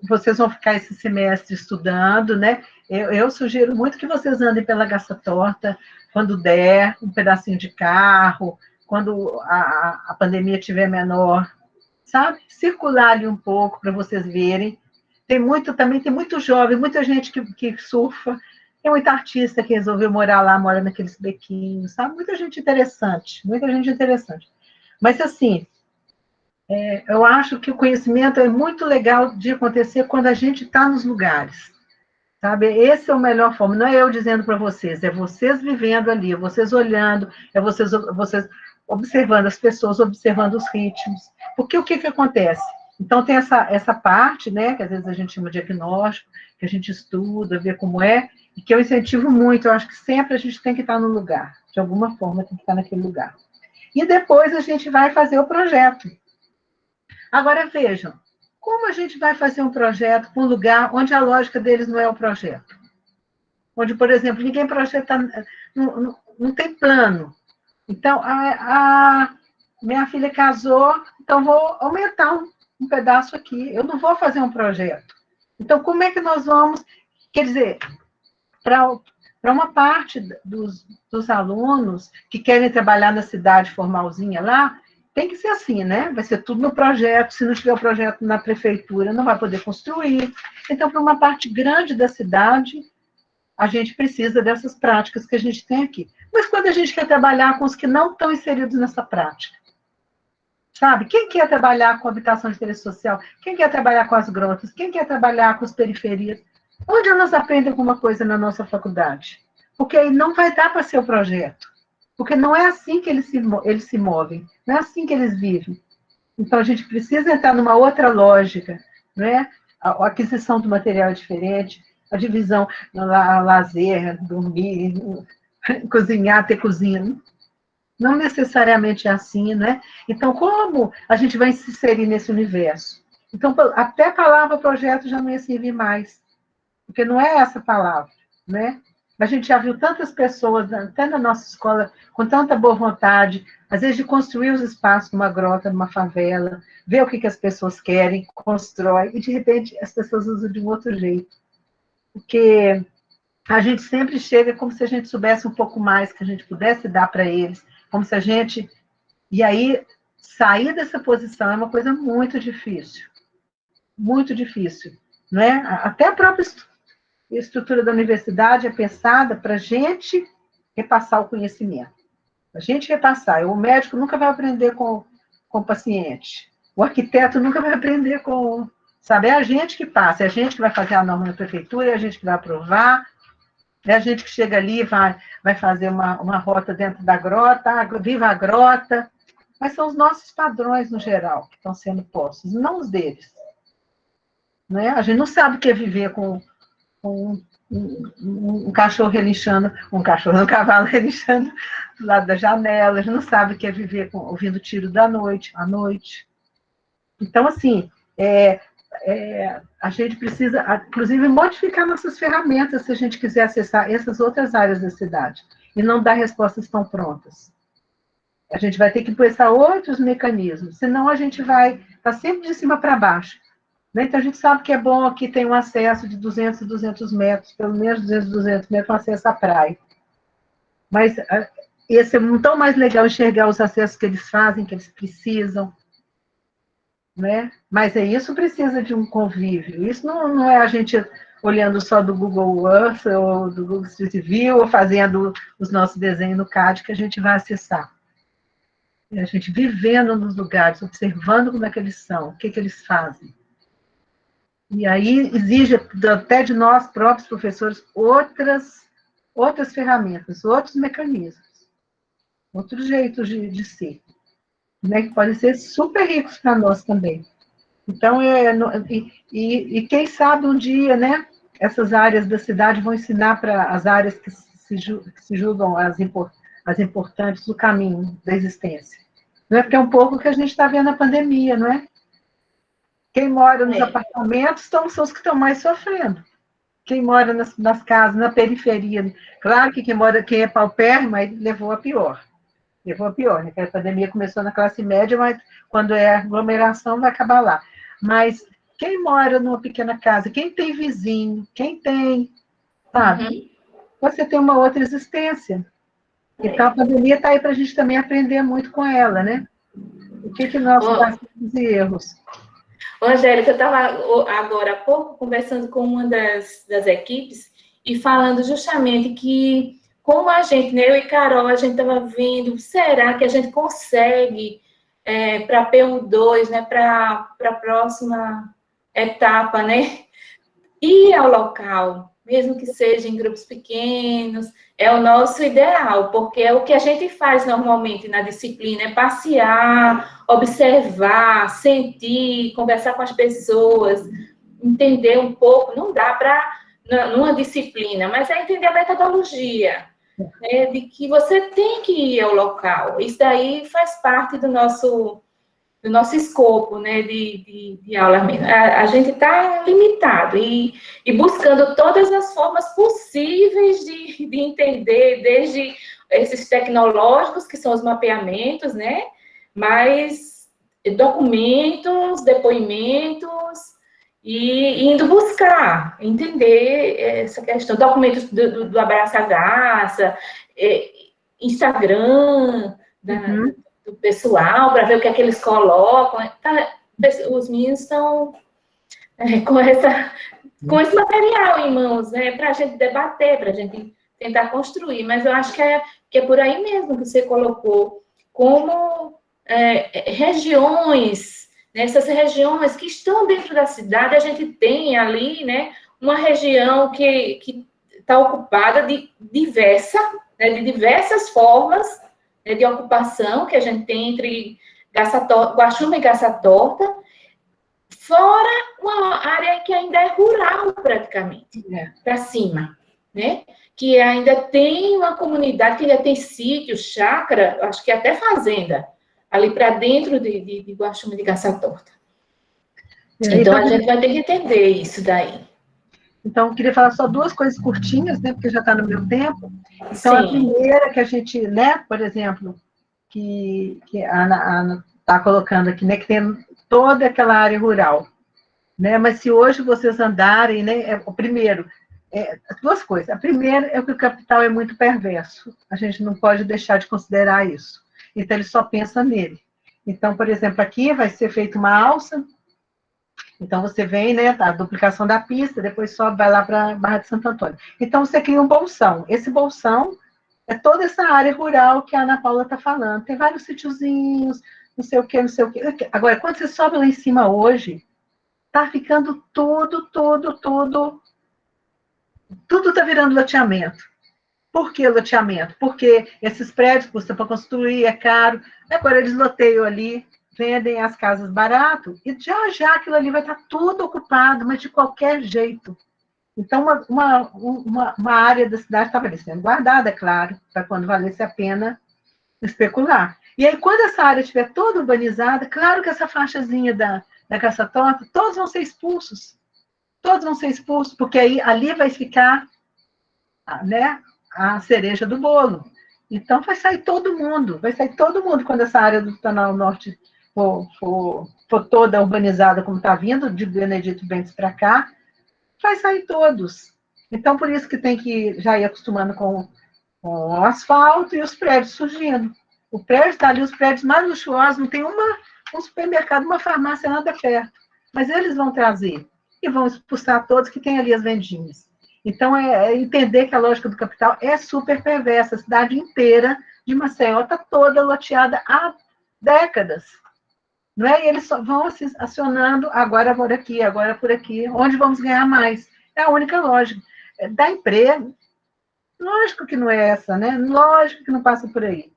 Vocês vão ficar esse semestre estudando, né? Eu sugiro muito que vocês andem pela Gasta Torta, quando der, um pedacinho de carro, quando a pandemia estiver menor, sabe? Circular ali um pouco para vocês verem. Também tem muito jovem, muita gente que surfa, tem muita artista que resolveu morar lá, mora naqueles bequinhos, sabe? Muita gente interessante, muita gente interessante. Mas, assim, eu acho que o conhecimento é muito legal de acontecer quando a gente está nos lugares, sabe? Esse é o melhor forma. Não é eu dizendo para vocês, é vocês vivendo ali, é vocês olhando, é vocês observando as pessoas, observando os ritmos. Porque o que acontece? Então, tem essa parte, né, que às vezes a gente chama de diagnóstico, que a gente estuda, vê como é, e que eu incentivo muito. Eu acho que sempre a gente tem que estar no lugar, de alguma forma tem que estar naquele lugar. E depois a gente vai fazer o projeto. Agora, vejam, como a gente vai fazer um projeto com um lugar onde a lógica deles não é o projeto? Onde, por exemplo, ninguém projeta, não tem plano. Então, minha filha casou, então vou aumentar um pedaço aqui. Eu não vou fazer um projeto. Então, como é que nós vamos... Quer dizer, para uma parte dos alunos que querem trabalhar na cidade formalzinha lá, tem que ser assim, né? Vai ser tudo no projeto. Se não tiver o projeto na prefeitura, não vai poder construir. Então, para uma parte grande da cidade, a gente precisa dessas práticas que a gente tem aqui. Mas quando a gente quer trabalhar com os que não estão inseridos nessa prática, sabe? Quem quer trabalhar com habitação de interesse social? Quem quer trabalhar com as grotas? Quem quer trabalhar com as periferias? Onde elas aprendem alguma coisa na nossa faculdade? Porque aí não vai dar para ser o projeto. Porque não é assim que eles se movem, não é assim que eles vivem. Então, a gente precisa entrar numa outra lógica, né? A aquisição do material é diferente, a divisão, lazer, dormir, cozinhar, ter cozinha. Não necessariamente é assim, né? Então, como a gente vai se inserir nesse universo? Então, até a palavra projeto já não ia servir mais, porque não é essa palavra, né? A gente já viu tantas pessoas, até na nossa escola, com tanta boa vontade, às vezes de construir os espaços numa grota, numa favela, ver o que as pessoas querem, constrói, e de repente as pessoas usam de um outro jeito. Porque a gente sempre chega como se a gente soubesse um pouco mais, que a gente pudesse dar para eles, como se a gente... E aí, sair dessa posição é uma coisa muito difícil, não é? Até a própria estrutura da universidade é pensada para a gente repassar o conhecimento. A gente repassar. O médico nunca vai aprender com o paciente. O arquiteto nunca vai aprender com... Sabe, é a gente que passa, é a gente que vai fazer a norma na prefeitura, é a gente que vai aprovar, é a gente que chega ali e vai fazer uma rota dentro da grota, viva a grota. Mas são os nossos padrões, no geral, que estão sendo postos, não os deles. Né? A gente não sabe o que é viver com um cachorro relinchando, um cavalo relinchando do lado da janela, a gente não sabe o que é viver ouvindo tiro à noite. Então, assim, a gente precisa, inclusive, modificar nossas ferramentas se a gente quiser acessar essas outras áreas da cidade e não dar respostas tão prontas. A gente vai ter que pensar outros mecanismos, senão a gente vai estar sempre de cima para baixo. Então, a gente sabe que é bom aqui tem um acesso de 200 e 200 metros, pelo menos 200 e 200 metros, um acesso à praia. Mas esse é tão mais legal enxergar os acessos que eles fazem, que eles precisam. Né? Mas isso precisa de um convívio. Isso não é a gente olhando só do Google Earth ou do Google Street View ou fazendo os nossos desenhos no CAD que a gente vai acessar. É a gente vivendo nos lugares, observando como é que eles são, o que eles fazem. E aí exige até de nós próprios professores outras ferramentas, outros mecanismos, outros jeitos de ser, né, que podem ser super ricos para nós também. Então, quem sabe um dia, né, essas áreas da cidade vão ensinar para as áreas que se julgam as importantes do caminho da existência. Não é porque é um pouco o que a gente está vendo na pandemia, não é? Quem mora nos apartamentos são os que estão mais sofrendo. Quem mora nas casas, na periferia, claro que quem é paupérrimo, aí levou a pior. Levou a pior, né? A pandemia começou na classe média, mas quando é aglomeração, vai acabar lá. Mas quem mora numa pequena casa, quem tem vizinho, quem tem, sabe? Você tem uma outra existência. Então, a pandemia está aí para a gente também aprender muito com ela, né? O que nós fazemos de erros. Angélica, eu estava agora há pouco conversando com uma das equipes e falando justamente que, como a gente, né, eu e Carol, a gente estava vendo, será que a gente consegue, para P1-2, né, para a próxima etapa, né, ir ao local, mesmo que seja em grupos pequenos, é o nosso ideal, porque é o que a gente faz normalmente na disciplina, é passear, observar, sentir, conversar com as pessoas, entender um pouco, não dá para, numa disciplina, mas é entender a metodologia, né, de que você tem que ir ao local, isso daí faz parte do nosso escopo, né, de aula. A gente está limitado e buscando todas as formas possíveis de entender, desde esses tecnológicos, que são os mapeamentos, né, mas documentos, depoimentos, e indo buscar, entender essa questão, documentos do Abraça Garça, Instagram, do pessoal, para ver o que é que eles colocam. Os meninos estão com esse material em mãos, né, para a gente debater, para a gente tentar construir, mas eu acho que é por aí mesmo que você colocou, como regiões, né, essas regiões que estão dentro da cidade, a gente tem ali, né, uma região que está ocupada de diversas formas, né, de ocupação que a gente tem entre Guaxuma e Garça-Torta, fora uma área que ainda é rural, praticamente, para cima, né? Que ainda tem uma comunidade, que ainda tem sítio, chácara, acho que até fazenda, ali para dentro de Guaxuma e de Garça-Torta. Então, a gente vai ter que entender isso daí. Então, eu queria falar só duas coisas curtinhas, né, porque já está no meu tempo. Então, a primeira que a gente, né, por exemplo, que a Ana está colocando aqui, né, que tem toda aquela área rural, né, mas se hoje vocês andarem, né, o primeiro, duas coisas. A primeira é que o capital é muito perverso, a gente não pode deixar de considerar isso. Então, ele só pensa nele. Então, por exemplo, aqui vai ser feita uma alça. Então, você vem, né, a duplicação da pista, depois sobe, vai lá para a Barra de Santo Antônio. Então, você cria um bolsão. Esse bolsão é toda essa área rural que a Ana Paula está falando. Tem vários sítiozinhos, não sei o quê, não sei o quê. Agora, quando você sobe lá em cima hoje, está ficando tudo está virando loteamento. Por que loteamento? Porque esses prédios custam para construir, é caro. Agora, eles loteiam ali, vendem as casas barato, e já aquilo ali vai estar tudo ocupado, mas de qualquer jeito. Então, uma área da cidade estava sendo guardada, é claro, para quando valesse a pena especular. E aí, quando essa área estiver toda urbanizada, claro que essa faixazinha da Garça-Torta, todos vão ser expulsos. Todos vão ser expulsos, porque aí ali vai ficar, né, a cereja do bolo. Então, vai sair todo mundo quando essa área do Canal Norte for toda urbanizada como está vindo, de Benedito Bentes para cá, vai sair todos. Então, por isso que tem que já ir acostumando com o asfalto e os prédios surgindo. O prédio está ali, os prédios mais luxuosos, não tem um supermercado, uma farmácia, nada perto. Mas eles vão trazer e vão expulsar todos que tem ali as vendinhas. Então, é entender que a lógica do capital é super perversa. A cidade inteira de Maceió está toda loteada há décadas. não é? E eles só vão acionando, agora por aqui, agora por aqui, onde vamos ganhar mais. É a única lógica. Dar emprego, lógico que não é essa, né? Lógico que não passa por aí.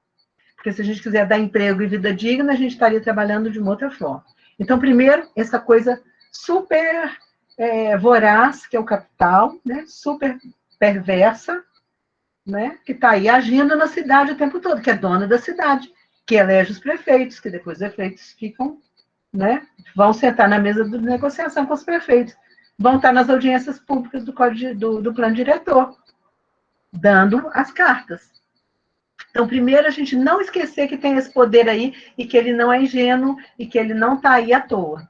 Porque se a gente quiser dar emprego e vida digna, a gente estaria trabalhando de uma outra forma. Então, primeiro, essa coisa super voraz, que é o capital, né? Super perversa, né? Que está aí agindo na cidade o tempo todo, que é dona da cidade, que elege os prefeitos, que depois os prefeitos ficam, né? Vão sentar na mesa de negociação com os prefeitos, vão estar nas audiências públicas do plano diretor, dando as cartas. Então, primeiro, a gente não esquecer que tem esse poder aí e que ele não é ingênuo e que ele não está aí à toa.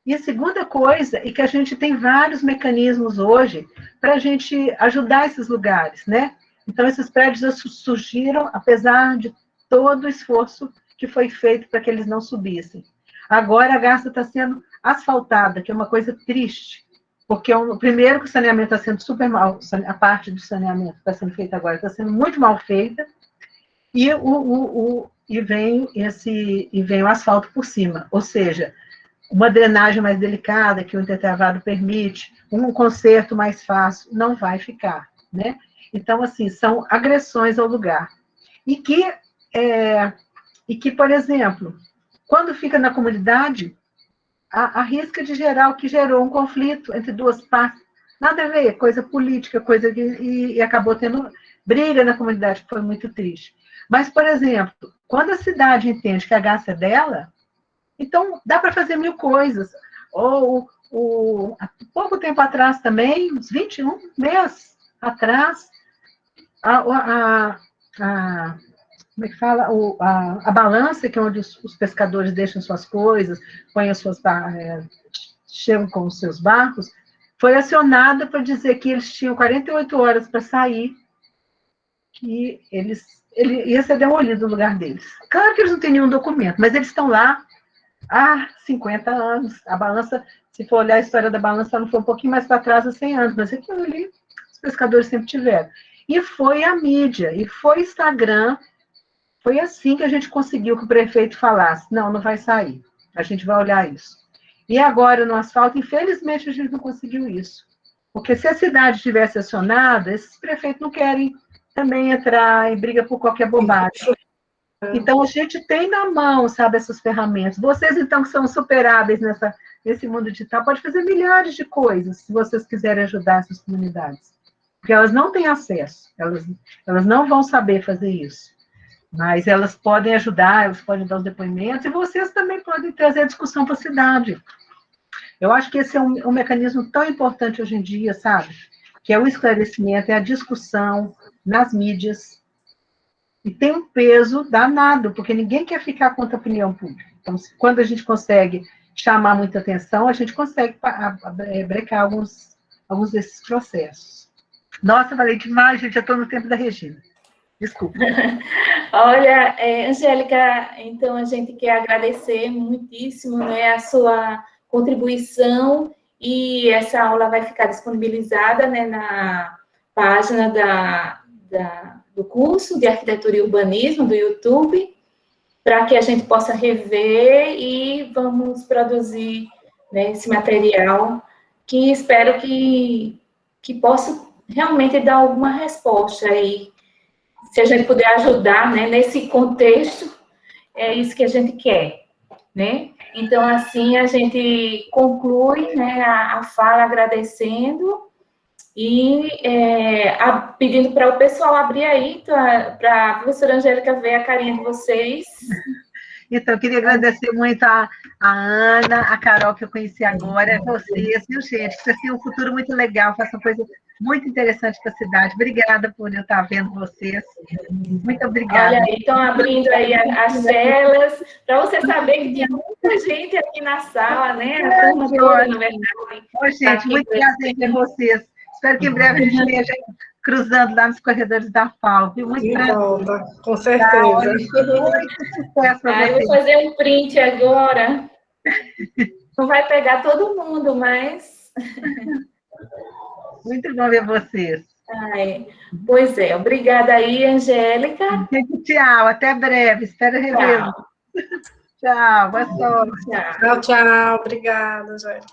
E a segunda coisa é que a gente tem vários mecanismos hoje para a gente ajudar esses lugares, né? Então, esses prédios surgiram apesar de todo o esforço que foi feito para que eles não subissem. Agora, a Garça está sendo asfaltada, que é uma coisa triste, porque primeiro que o saneamento está sendo super mal, a parte do saneamento que está sendo feita agora está sendo muito mal feita, e vem o asfalto por cima, ou seja, uma drenagem mais delicada que o intertravado permite, um conserto mais fácil, não vai ficar, né? Então, assim, são agressões ao lugar. E que, por exemplo, quando fica na comunidade, arrisca de gerar o que gerou um conflito entre duas partes, nada a ver, coisa política, e acabou tendo briga na comunidade, que foi muito triste. Mas, por exemplo, quando a cidade entende que a Garça é dela, então dá para fazer mil coisas. Há pouco tempo atrás também, uns 21 meses atrás, como é que fala? A balança, que é onde os pescadores deixam suas coisas, põem chegam com os seus barcos, foi acionada para dizer que eles tinham 48 horas para sair, que ele ia ser demolido o lugar deles. Claro que eles não têm nenhum documento, mas eles estão lá há 50 anos. A balança, se for olhar a história da balança, ela foi um pouquinho mais para trás, há 100 anos, mas aquilo ali, os pescadores sempre tiveram. E foi a mídia, e foi Instagram, foi assim que a gente conseguiu que o prefeito falasse, não vai sair, a gente vai olhar isso. E agora, no asfalto, infelizmente, a gente não conseguiu isso. Porque se a cidade tivesse acionado, esses prefeitos não querem também entrar em briga por qualquer bobagem. Então, a gente tem na mão, sabe, essas ferramentas. Vocês, então, que são superáveis nesse mundo digital, podem fazer milhares de coisas, se vocês quiserem ajudar essas comunidades. Porque elas não têm acesso, elas não vão saber fazer isso. Mas elas podem ajudar, elas podem dar os depoimentos, e vocês também podem trazer a discussão para a cidade. Eu acho que esse é um mecanismo tão importante hoje em dia, sabe? Que é o esclarecimento, é a discussão nas mídias, e tem um peso danado, porque ninguém quer ficar contra a opinião pública. Então, quando a gente consegue chamar muita atenção, a gente consegue brecar alguns desses processos. Nossa, falei demais, gente, já estou no tempo da Regina. Desculpa. Olha, Angélica, então a gente quer agradecer muitíssimo, né, a sua contribuição, e essa aula vai ficar disponibilizada, né, na página do curso de Arquitetura e Urbanismo do YouTube, para que a gente possa rever, e vamos produzir, né, esse material, que espero que possa realmente dar alguma resposta aí. Se a gente puder ajudar, né, nesse contexto, é isso que a gente quer, né? Então, assim, a gente conclui, né, a fala agradecendo e pedindo para o pessoal abrir aí, para a professora Angélica ver a carinha de vocês. Então, eu queria agradecer muito a Ana, a Carol, que eu conheci agora, vocês, viu, gente? Que vocês têm um futuro muito legal, façam coisa muito interessante para a cidade. Obrigada por eu estar vendo vocês. Muito obrigada. Olha aí, estão abrindo aí as telas, para você saber que tinha muita gente aqui na sala, né? A turma toda, na verdade. Oi, gente, muito prazer ver vocês. Espero que em breve a gente esteja cruzando lá nos corredores da FAO, viu? Muito prazer. Volta, com certeza. Muito sucesso para vocês. Eu vou fazer um print agora. Não vai pegar todo mundo, mas... Muito bom ver vocês. Pois é, obrigada aí, Angélica. Tchau, até breve, espero revê-lo. Tchau, boa sorte. Tchau, tchau. Obrigada, Angélica.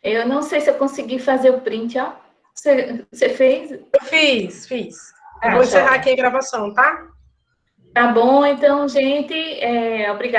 Eu não sei se eu consegui fazer o print, ó. Você fez? Eu fiz. Eu vou encerrar aqui a gravação, tá? Tá bom, então, gente, obrigada.